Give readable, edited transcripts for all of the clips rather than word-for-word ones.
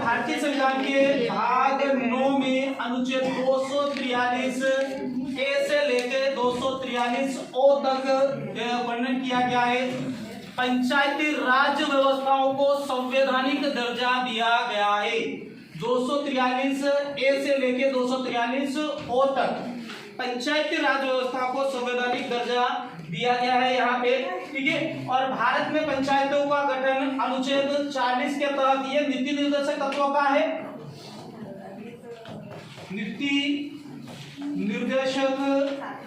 भारतीय संविधान के भाग 9 में अनुच्छेद 243 ए से लेकर 243 ओ तक वर्णन किया गया है। पंचायती राज व्यवस्थाओं को संवैधानिक दर्जा दिया गया है। 243 ए से लेकर 243 ओ तक पंचायती राज व्यवस्था को संवैधानिक दर्जा दिया गया है यहाँ पे, ठीक है। और भारत में पंचायतों का गठन अनुच्छेद 40 के तहत ये नीति निर्देशक तत्वों का है। नीति निर्देशक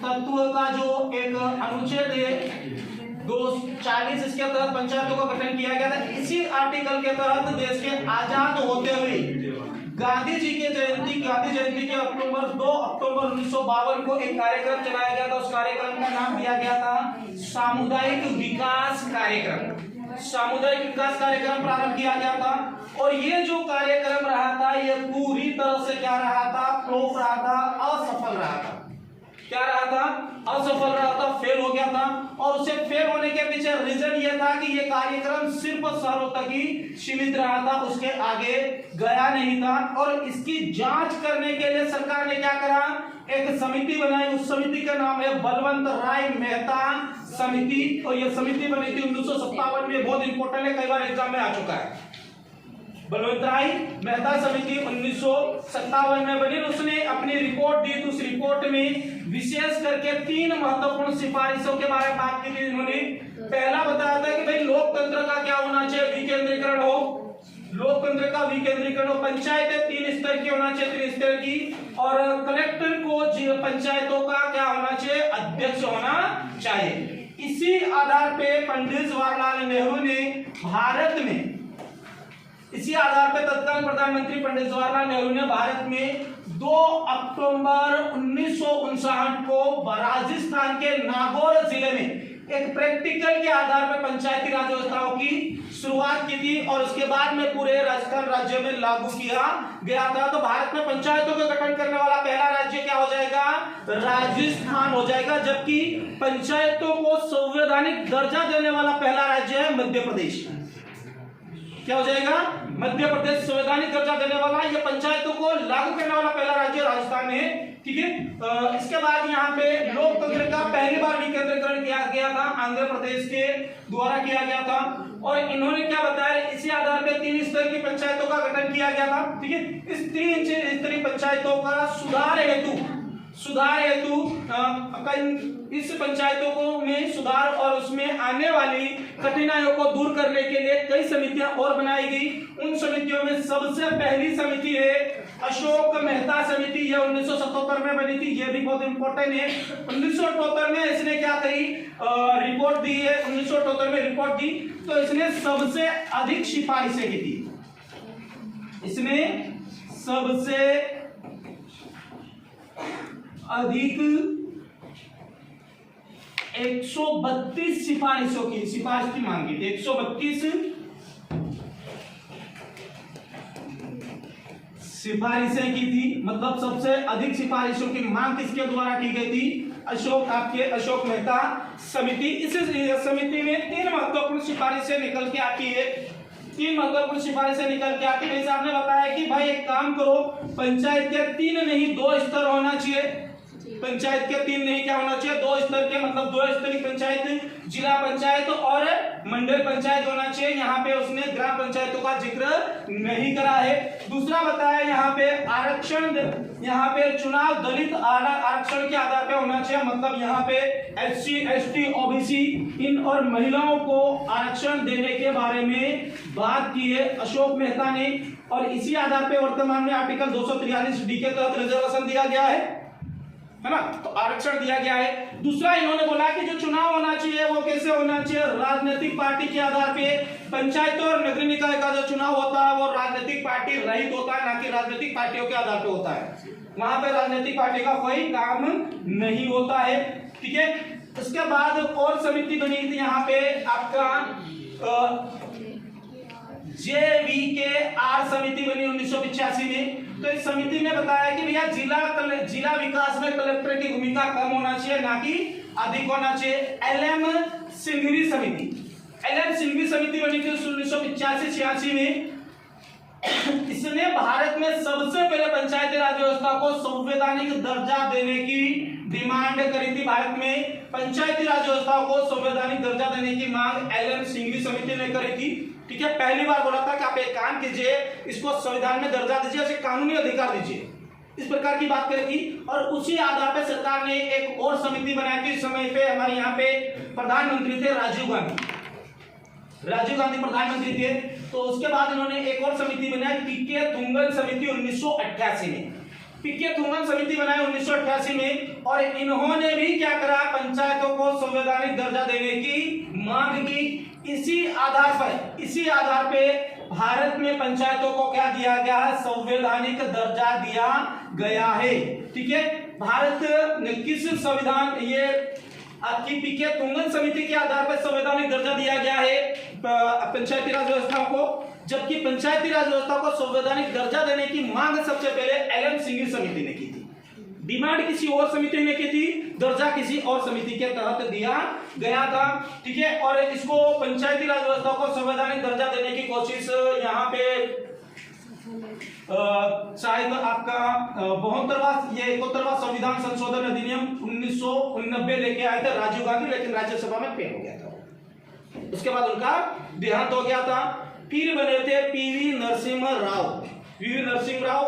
तत्व का जो एक अनुच्छेद है 240, इसके तहत पंचायतों का गठन किया गया था। इसी आर्टिकल के तहत देश के आजाद होते हुए गांधी जी के जयंती के 2 अक्टूबर 1952 को एक कार्यक्रम चलाया गया था। उस कार्यक्रम का नाम दिया गया था सामुदायिक विकास कार्यक्रम। सामुदायिक विकास कार्यक्रम प्रारंभ किया गया था और ये जो कार्यक्रम रहा था ये पूरी तरह से क्या रहा था, फ्लॉप रहा था, असफल रहा था। क्या रहा था? असफल रहा था, फेल हो गया था। और उसे फेल होने के पीछे रीजन ये था कि ये कार्यक्रम सिर्फ शहरों तक ही सीमित रहा था, उसके आगे गया नहीं था। और इसकी जांच करने के लिए सरकार ने क्या करा, एक समिति बनाई। उस समिति का नाम है बलवंत राय मेहता समिति। और ये समिति बनी थी 1957 में, बहुत इंपॉर्टेंट है, कई बार एग्जाम में आ चुका है। बलवंत राय मेहता समिति 1957 में बनी। उसने अपनी रिपोर्ट दी। तो उस रिपोर्ट में विशेष करके 3 महत्वपूर्ण सिफारिशों के बारे में बात की थी इन्होंने। पहला बताया था कि भाई लोकतंत्र का क्या होना चाहिए, विकेंद्रीकरण हो। लोकतंत्र का विकेंद्रीकरण हो। पंचायतें 3 स्तर की होना चाहिए, 3 स्तर की। और कलेक्टर को पंचायतों का क्या होना चाहिए, अध्यक्ष होना चाहिए। इसी आधार पे पंडित जवाहरलाल नेहरू ने भारत में, इसी आधार पर तत्कालीन प्रधानमंत्री पंडित जवाहरलाल नेहरू ने भारत में 2 अक्टूबर 1959 को राजस्थान के नागौर जिले में एक प्रैक्टिकल के आधार पर पंचायती राज व्यवस्थाओं की शुरुआत की थी और उसके बाद में पूरे राजस्थान राज्य में लागू किया गया था। तो भारत में पंचायतों का गठन करने वाला पहला राज्य क्या हो जाएगा, राजस्थान हो जाएगा। जबकि पंचायतों को संवैधानिक दर्जा देने वाला पहला राज्य है मध्य प्रदेश। क्या हो जाएगा, मध्य प्रदेश संवैधानिक दर्जा देने वाला, ये पंचायतों को लागू करने वाला पहला राज्य राजस्थान है, ठीक है। इसके बाद यहाँ पे लोकतंत्र का पहली बार विकेंद्रीकरण किया गया था, आंध्र प्रदेश के द्वारा किया गया था। और इन्होंने क्या बताया, इसी आधार पे 3 स्तर की पंचायतों का गठन किया गया था, ठीक है। इस 3 स्तरीय पंचायतों का सुधार हेतु इस पंचायतों को में सुधार और उसमें आने वाली कठिनाइयों को दूर करने के लिए कई समितियां और बनाई गई। उन समितियों में सबसे पहली समिति है अशोक मेहता समिति। यह 1977 में बनी थी, यह भी बहुत इंपॉर्टेंट है। 1978 में इसने क्या करी, रिपोर्ट दी है। 1978 में रिपोर्ट दी तो इसने सबसे अधिक सिफारिशें की थी। इसने सबसे अधिक 132 सिफारिशों की सिफारिश की मांगी थी। 132 सिफारिशें की थी, मतलब सबसे अधिक सिफारिशों की मांग किसके द्वारा की गई थी, अशोक मेहता समिति। इस समिति में 3 महत्वपूर्ण सिफारिशें निकल के आती है। 3 महत्वपूर्ण सिफारिशें निकल के आती है। आपने बताया कि भाई एक काम करो, पंचायत के 3 नहीं 2 स्तर होना चाहिए। पंचायत के 3 नहीं क्या होना चाहिए, 2 स्तर के, मतलब 2 स्तरीय पंचायत, जिला पंचायत और मंडल पंचायत होना चाहिए। यहाँ पे उसने ग्राम पंचायतों का जिक्र नहीं करा है। दूसरा बताया यहाँ पे आरक्षण, यहाँ पे चुनाव दलित आरक्षण के आधार पे होना चाहिए, मतलब यहाँ पे SC ST OBC इन और महिलाओं को आरक्षण देने के बारे में बात की है अशोक मेहता ने। और इसी आधार पे वर्तमान में आर्टिकल 243 डी के तहत रिजर्वेशन दिया गया है ना, तो आरक्षण दिया गया है। दूसरा इन्होंने बोला कि जो चुनाव होना चाहिए वो कैसे होना चाहिए, राजनीतिक पार्टी के आधार पे। पंचायत और नगरीय निकाय का जो चुनाव होता है वो राजनीतिक पार्टी रहित होता है, ना कि राजनीतिक पार्टियों के आधार पे होता है। वहां पे राजनीतिक पार्टी का कोई काम नहीं होता है, ठीक है। उसके बाद और समिति बनी थी यहाँ पे आपका JVKR समिति बनी 1985 में। तो इस समिति ने बताया कि भैया जिला विकास में कलेक्टर की भूमिका कम होना चाहिए, ना कि अधिक होना चाहिए। LM सिंघवी समिति बनी थी 1985-86 में। इसने भारत में सबसे पहले पंचायती राज व्यवस्था को संवैधानिक दर्जा देने की डिमांड करी थी। भारत में पंचायती राज व्यवस्था को संवैधानिक दर्जा देने की मांग एलन सिंघवी समिति ने करी थी। ठीक है, पहली बार बोला था कि आप एक काम कीजिए, इसको संविधान में दर्जा दीजिए, उसे कानूनी अधिकार दीजिए, इस प्रकार की बात करी थी। और उसी आधार पर सरकार ने एक और समिति बनाई थी। इस समय पे हमारे यहाँ पे प्रधानमंत्री थे राजीव गांधी प्रधानमंत्री थे। तो उसके बाद इन्होंने एक और समिति बनाई, पीके थुंगन समिति 1988 में। पीके थुंगन समिति बनाई 1988 में, और इन्होंने भी क्या करा, पंचायतों को संवैधानिक दर्जा देने की मांग की। इसी आधार पे भारत में पंचायतों को क्या दिया गया है, संवैधानिक दर्जा दिया गया है। ठीक है, भारत किस संविधान, ये आपकी पीके थुंगन समिति के आधार पर संवैधानिक दर्जा दिया गया है पंचायती राज व्यवस्था को, जबकि पंचायती राज व्यवस्था को संवैधानिक दर्जा देने की मांग सबसे पहले एलन सिंघवी समिति ने की थी। डिमांड किसी और समिति ने की थी, दर्जा किसी और समिति के तहत दिया गया था। ठीक है, और इसको पंचायती राज व्यवस्था को संवैधानिक दर्जा देने की कोशिश यहाँ पे शायद आपका 71वां संविधान संशोधन अधिनियम 1989 लेके आए थे राजीव गांधी, लेकिन राज्यसभा में फेल हो गया था। उसके बाद उनका देहांत हो गया था। फिर बने थे पीवी नरसिम्हा राव,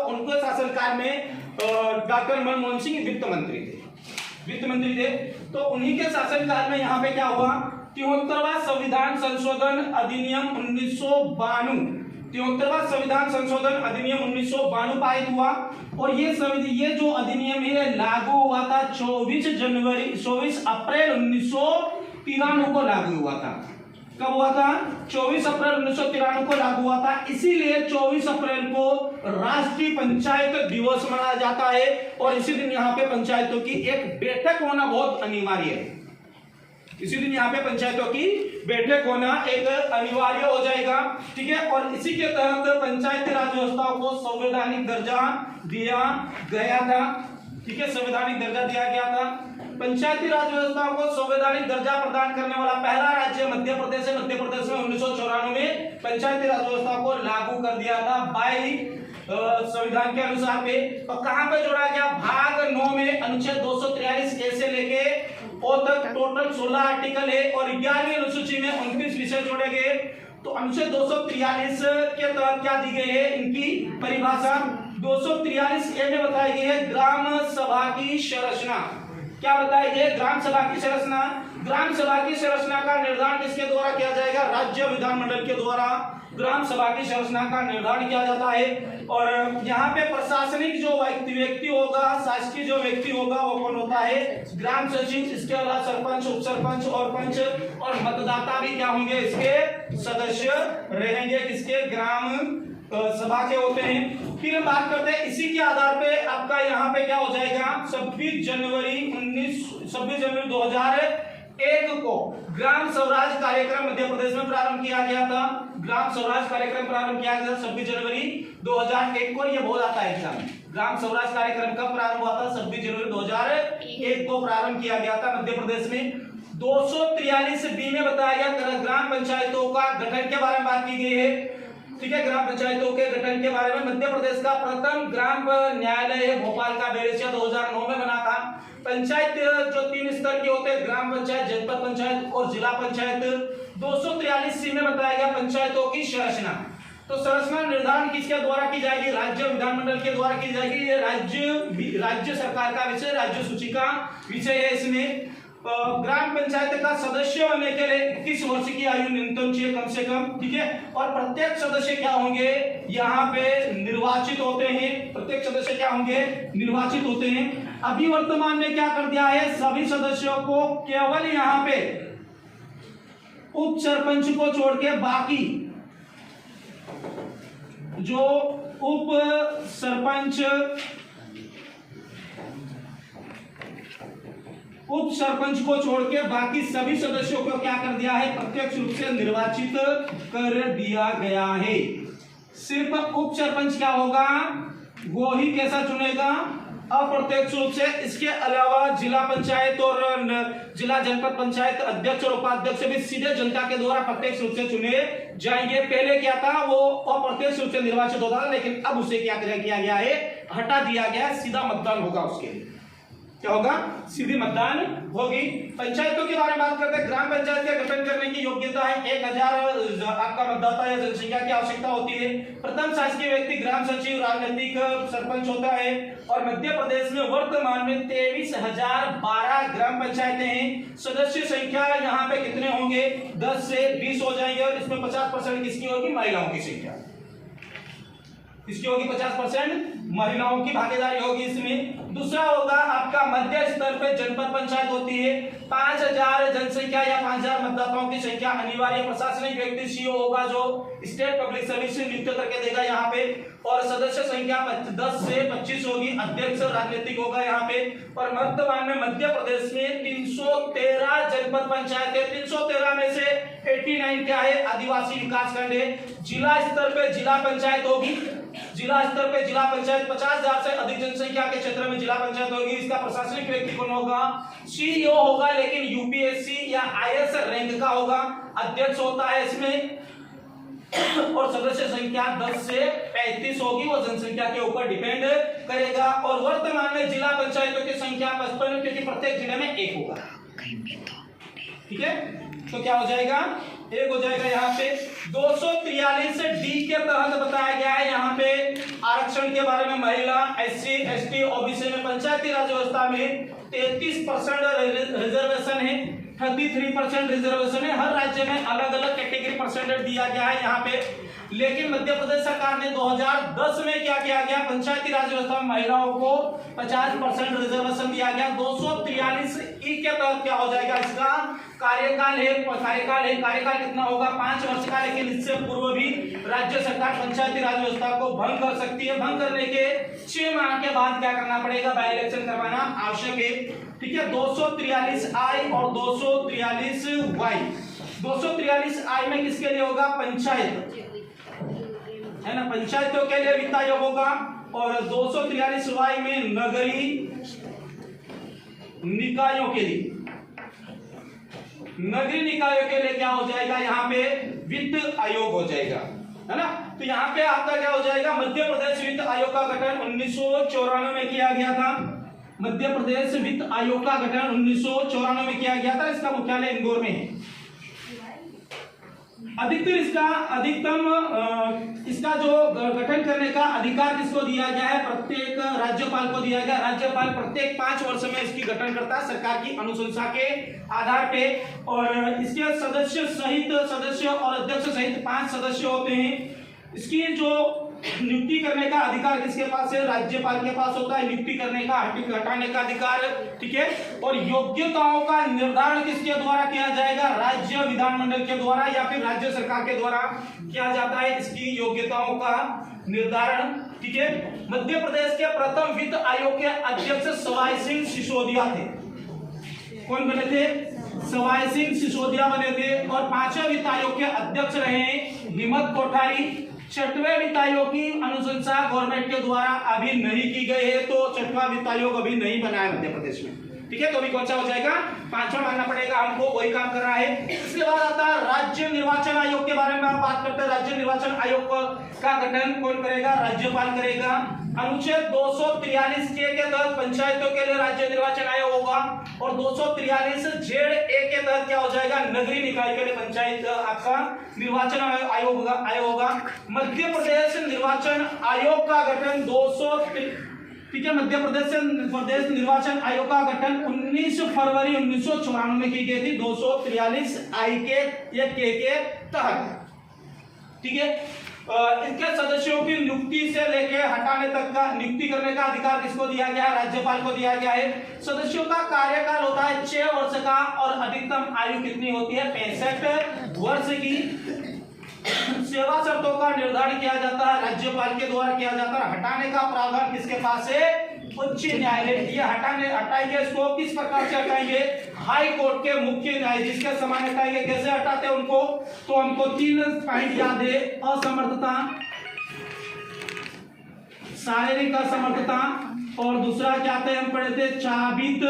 उनके शासनकाल में डॉक्टर मनमोहन सिंह वित्त मंत्री थे। तो उन्हीं के शासनकाल में यहाँ पे क्या हुआ, 73वां संविधान संशोधन अधिनियम 1992 पारित हुआ। और ये जो अधिनियम है लागू हुआ था 24 अप्रैल 1993 को लागू हुआ था। कब हुआ था? 24 अप्रैल 1993 को लागू हुआ था। इसीलिए 24 अप्रैल को राष्ट्रीय पंचायत दिवस मनाया जाता है, और इसी दिन यहाँ पे पंचायतों की एक बैठक होना बहुत अनिवार्य है। इसी दिन यहाँ पे पंचायतों की बैठक होना एक अनिवार्य हो जाएगा। ठीक है, और इसी के तहत पंचायती राज व्यवस्था को संवैधानिक दर्जा दिया गया था। ठीक है, संवैधानिक दर्जा दिया गया था। पंचायती राज व्यवस्था को संवैधानिक दर्जा प्रदान करने वाला पहला राज्य मध्य प्रदेश है। मध्य प्रदेश में 1994 में पंचायती राज व्यवस्था को लागू कर दिया था बाई संविधान के अनुसार पे। और कहां पे जोड़ा गया? भाग 9 में अनुच्छेद 243 ए से लेके ओ तक टोटल 16 आर्टिकल है, और 11वीं अनुसूची में 29 विषय जोड़े गए। तो अनुच्छेद 243 के तहत क्या दी गई है, इनकी परिभाषा 243 ए में बताई गई है ग्राम सभा की संरचना। क्या बताई गई? ग्राम सभा की संरचना। ग्राम सभा की संरचना का निर्धारण किसके द्वारा किया जाएगा? राज्य विधानमंडल के द्वारा ग्राम सभा की संरचना का निर्धारण किया जाता है। और यहाँ पे प्रशासनिक जो व्यक्ति होगा, शासकीय जो व्यक्ति होगा, वो कौन होता है? ग्राम सचिव। इसके अलावा सरपंच, उप सरपंच और पंच और मतदाता भी क्या होंगे? इसके सदस्य रहेंगे, किसके? ग्राम सभा के होते हैं। फिर हम बात करते हैं इसी के आधार पे आपका यहाँ पे क्या हो जाएगा? 26 जनवरी 2001 को ग्राम स्वराज कार्यक्रम मध्य प्रदेश में प्रारंभ किया गया था। ग्राम स्वराज कार्यक्रम प्रारंभ किया गया 26 जनवरी 2001 को। ये हो जाता है एग्जाम। ग्राम स्वराज कार्यक्रम कब प्रारंभ हुआ था? 26 जनवरी 2001 को प्रारंभ किया गया था मध्य प्रदेश में। 243 बी में बताया गया ग्राम पंचायतों का गठन के बारे में बात की गई है। ठीक है, ग्राम पंचायतों के गठन के बारे में मध्य प्रदेश का प्रथम ग्राम न्यायालय है भोपाल का, बेरेसिया 2009 में बना था। पंचायत जो 3 स्तर के होते हैं, ग्राम पंचायत, जनपद पंचायत और जिला पंचायत। 243 सी में बताया गया पंचायतों की संरचना। तो संरचना निर्धारण किसके द्वारा की जाएगी? राज्य विधानमंडल के द्वारा की जाएगी। ये राज्य सरकार का विषय, राज्य सूची का विषय है। इसमें ग्राम पंचायत का सदस्य होने के लिए 21 वर्ष की आयु न्यूनतम चाहिए कम से कम। ठीक है, और प्रत्येक सदस्य क्या होंगे? यहाँ पे निर्वाचित होते हैं। प्रत्येक सदस्य क्या होंगे? निर्वाचित होते हैं। अभी वर्तमान में क्या कर दिया है? सभी सदस्यों को केवल यहाँ पे उप सरपंच को छोड़ के बाकी जो उप सरपंच को छोड़ के बाकी सभी सदस्यों को क्या कर दिया है? प्रत्यक्ष रूप से निर्वाचित कर दिया गया है। सिर्फ उप सरपंच क्या होगा? वो ही कैसा चुनेगा? अप्रत्यक्ष रूप से। इसके अलावा जिला पंचायत और जिला जनपद पंचायत अध्यक्ष और उपाध्यक्ष भी सीधे जनता के द्वारा प्रत्यक्ष रूप से चुने जाएंगे। पहले क्या था, वो अप्रत्यक्ष रूप से निर्वाचित होता था, लेकिन अब उसे क्या किया गया है, हटा दिया गया है। सीधा मतदान होगा, उसके लिए क्या होगा, सीधी मतदान होगी। पंचायतों के बारे में बात करते हैं। ग्राम पंचायत का गठन करने की योग्यता है 1000 आपका मतदाता या जनसंख्या की आवश्यकता होती है। प्रथम शासकीय व्यक्ति ग्राम सचिव राजनीतिक सरपंच होता है। और मध्य प्रदेश में वर्तमान में 23,012 ग्राम पंचायतें हैं। सदस्य संख्या यहाँ पे कितने होंगे, 10 से 20 हो जाएंगे। और इसमें 50% किसकी होगी, महिलाओं की संख्या इसकी होगी, 50% महिलाओं की भागीदारी होगी इसमें। दूसरा होगा आपका मध्य स्तर पे जनपद पंचायत होती है। 5000 जनसंख्या या 5000 मतदाताओं की संख्या अनिवार्य प्रशासनिक व्यक्ति सीओ होगा, जो स्टेट पब्लिक सर्विस से नियुक्त करके देगा यहाँ पे। और सदस्य संख्या 10 से 25 होगी। अध्यक्ष राजनीतिक होगा यहाँ पे। और वर्तमान में मध्य प्रदेश में 313 जनपद पंचायत है। 313 में से 89 क्या है, आदिवासी विकास खंड है। जिला स्तर पे जिला पंचायत होगी। जिला स्तर पे जिला पंचायत 50,000 से अधिक जनसंख्या के क्षेत्र में जिला पंचायत होगी। इसका प्रशासनिक व्यक्ति कौन होगा, सीईओ होगा, लेकिन यूपीएससी या आईएएस रैंक का होगा। अध्यक्ष होता है इसमें। और सदस्य संख्या 10 से 35 होगी, वो जनसंख्या के ऊपर डिपेंड करेगा। और वर्तमान में जिला पंचायतों की संख्या 55, क्योंकि प्रत्येक जिले में एक होगा। ठीक है, तो क्या हो जाएगा, एक हो जाएगा यहाँ पे। 243 डी के तहत बताया गया है यहाँ पे आरक्षण के बारे में। महिला, एससी, एसटी, ओबीसी में पंचायती राज व्यवस्था में 33% रिजर्वेशन है, 33% रिजर्वेशन है। हर राज्य में अलग अलग कैटेगरी परसेंटेज दिया गया है यहाँ पे। लेकिन मध्य प्रदेश सरकार ने 2010 में क्या किया गया, पंचायती राज व्यवस्था में महिलाओं को 50% रिजर्वेशन दिया गया। 243 ई के तहत क्या हो जाएगा, इसका कार्यकाल कितना होगा, 5 वर्ष का। लेकिन इससे पूर्व भी राज्य सरकार पंचायती राज व्यवस्था को भंग कर सकती है। भंग करने के 6 माह के बाद क्या करना पड़ेगा, बाय इलेक्शन करवाना आवश्यक है। ठीक है, 243 आई और 243 वाई। 243 आई में किसके लिए होगा, पंचायत है ना, पंचायतों के लिए वित्त आयोग होगा। और 243 वाई में नगरीय निकायों के लिए, नगरीय निकायों के लिए क्या हो जाएगा, यहाँ पे वित्त आयोग हो जाएगा, है ना। तो यहाँ पे आपका क्या हो जाएगा, मध्य प्रदेश वित्त आयोग का गठन 1994 में किया गया था। मध्य प्रदेश वित्त आयोग का गठन 1994 में किया गया था। इसका मुख्यालय इंदौर में है। अधिकतम इसका जो गठन करने का अधिकार किसको दिया गया है, प्रत्येक राज्यपाल को दिया गया। राज्यपाल प्रत्येक 5 वर्ष में इसकी गठन करता है सरकार की अनुशंसा के आधार पे। और इसके सदस्य और अध्यक्ष सहित 5 सदस्य होते हैं। इसकी जो नियुक्ति करने का अधिकार किसके पास है, राज्यपाल के पास होता है। नियुक्ति करने का, हटाने का अधिकार, ठीक है। और योग्यताओं का निर्धारण किसके द्वारा किया जाएगा, राज्य विधानमंडल के द्वारा या फिर राज्य सरकार के द्वारा किया जाता है इसकी योग्यताओं का निर्धारण। ठीक है, मध्य प्रदेश के प्रथम वित्त आयोग के अध्यक्ष सवाई सिंह सिसोदिया थे। कौन बने थे, सवाई सिंह सिसोदिया बने थे। और 5वें वित्त आयोग के अध्यक्ष रहे हिम्मत कोठारी। 6वें वित्त आयोग की अनुशंसा गवर्नमेंट के द्वारा अभी नहीं की गई है, तो 6वां वित्त आयोग अभी नहीं बना है मध्य प्रदेश में। ठीक है, तो अभी कौन सा हो जाएगा, 5वां मानना पड़ेगा हमको, वही काम कर रहा है। इसके बाद आता है राज्य निर्वाचन आयोग के बारे में हम बात करते हैं। राज्य निर्वाचन आयोग का गठन कौन करेगा, राज्यपाल करेगा। अनुच्छेद 243 के तहत पंचायतों के लिए राज्य निर्वाचन आयोग होगा। और 243 जेड ए के तहत क्या हो जाएगा, नगरीय निकाय के लिए पंचायत आपका निर्वाचन आयोग होगा। मध्य प्रदेश निर्वाचन आयोग का गठन ठीक है, मध्य प्रदेश निर्वाचन आयोग का गठन 19 फरवरी 1994 में की गई थी, 243 आई के तहत। ठीक है, इनके सदस्यों की नियुक्ति से लेकर हटाने तक का, नियुक्ति करने का अधिकार किसको दिया गया है, राज्यपाल को दिया गया है। सदस्यों का कार्यकाल होता है 6 वर्ष का। और अधिकतम आयु कितनी होती है, 65 वर्ष की। सेवा शर्तों का निर्धारण किया जाता है, राज्यपाल के द्वारा किया जाता है। हटाने का प्रावधान किसके पास है, उच्च न्यायालय। ये हटाएंगे इसको, किस प्रकार से हटाएंगे, हाई कोर्ट के मुख्य न्यायाधीश के समान हटाएंगे। कैसे हटाते हैं उनको, तो हमको 3 पॉइंट याद है, असमर्थता, शारीरिक असमर्थता, और दूसरा क्या थे हम पढ़े थे चाबित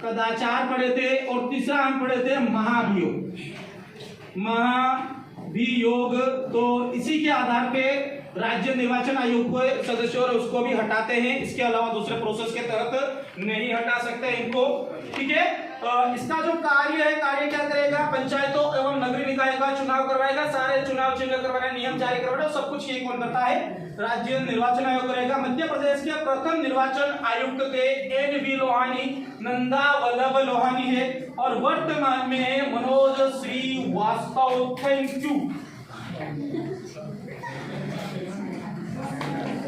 कदाचार पढ़े थे, और तीसरा हम पढ़े थे महाभियोग। तो इसी के आधार पे राज्य निर्वाचन आयोग को सदस्यों और उसको भी हटाते हैं, इसके अलावा दूसरे प्रोसेस के तहत नहीं हटा सकते इनको। ठीक है, इसका जो कार्य है, कार्य क्या करेगा, पंचायतों एवं नगरीय निकाय का चुनाव करवाएगा, सारे चुनाव चिन्ह करवाना, नियम जारी करवाना, सब कुछ ये कौन करता है, राज्य निर्वाचन आयोग करेगा। मध्य प्रदेश के प्रथम निर्वाचन आयुक्त थे एन.वी. लोहानी, नंदा वल्लभ लोहानी है, और वर्तमान में मनोज श्रीवास्तव। Thank you.